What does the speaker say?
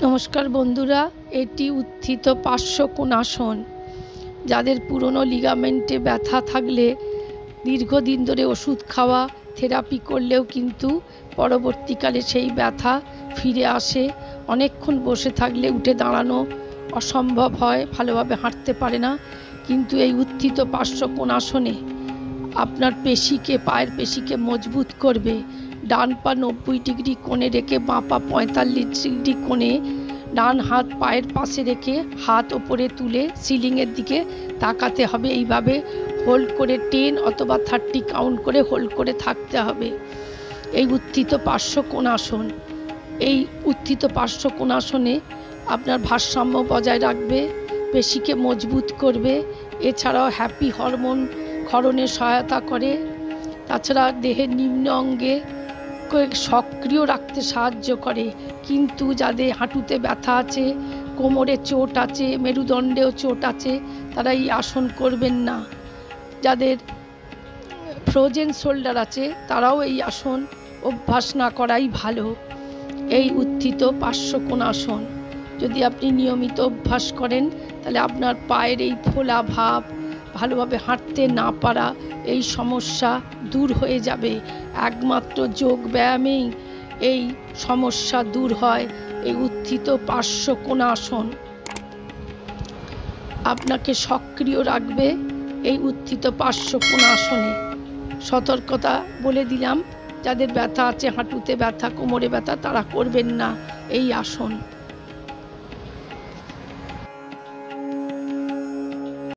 নমস্কার বন্ধুরা, এটি উত্থিত পার্শ্বকোণাসন। যাদের পুরনো লিগামেন্টে ব্যথা থাকলে দীর্ঘদিন ধরে ওষুধ খাওয়া, থেরাপি করলেও কিন্তু পরবর্তীকালে সেই ব্যথা ফিরে আসে। অনেকক্ষণ বসে থাকলে উঠে দাঁড়ানো অসম্ভব হয়, ভালোভাবে হাঁটতে পারে না। কিন্তু এই উত্থিত পার্শ্বকোণাসনে আপনার পেশিকে, পায়ের পেশিকে মজবুত করবে। ডান পা 90 ডিগ্রি কোণে রেখে বাঁ পা 45 ডিগ্রি কোণে, ডান হাত পায়ের পাশে রেখে হাত ওপরে তুলে সিলিংয়ের দিকে তাকাতে হবে। এইভাবে হোল্ড করে 10 অথবা 30 কাউন্ট করে হোল্ড করে থাকতে হবে। এই উত্থিত পার্শ্বকোণাসন, এই উত্থিত পার্শ্বকোণাসনে আপনার ভারসাম্য বজায় রাখবে, পেশিকে মজবুত করবে। এছাড়াও হ্যাপি হরমোন ক্ষরণে সহায়তা করে। তাছাড়া দেহের নিম্ন অঙ্গে সক্রিয় রাখতে সাহায্য করে। কিন্তু যাদের হাঁটুতে ব্যথা আছে, কোমরে চোট আছে, মেরুদণ্ডেও চোট আছে, তারা এই আসন করবেন না। যাদের ফ্রোজেন শোল্ডার আছে, তারাও এই আসন অভ্যাস না করাই ভালো। এই উত্থিত পার্শ্বকোণাসন যদি আপনি নিয়মিত অভ্যাস করেন, তাহলে আপনার পায়ের এই ফোলা ভাব, ভালোভাবে হাঁটতে না পারা, এই সমস্যা দূর হয়ে যাবে। একমাত্র যোগ ব্যায়ামেই এই সমস্যা দূর হয়। এই উত্থিত পার্শ্বকোণাসন আপনাকে সক্রিয় রাখবে। এই উত্থিত পার্শ্বকোণাসনে সতর্কতা বলে দিলাম, যাদের ব্যথা আছে, হাঁটুতে ব্যথা, কোমরে ব্যথা, তারা করবেন না এই আসন।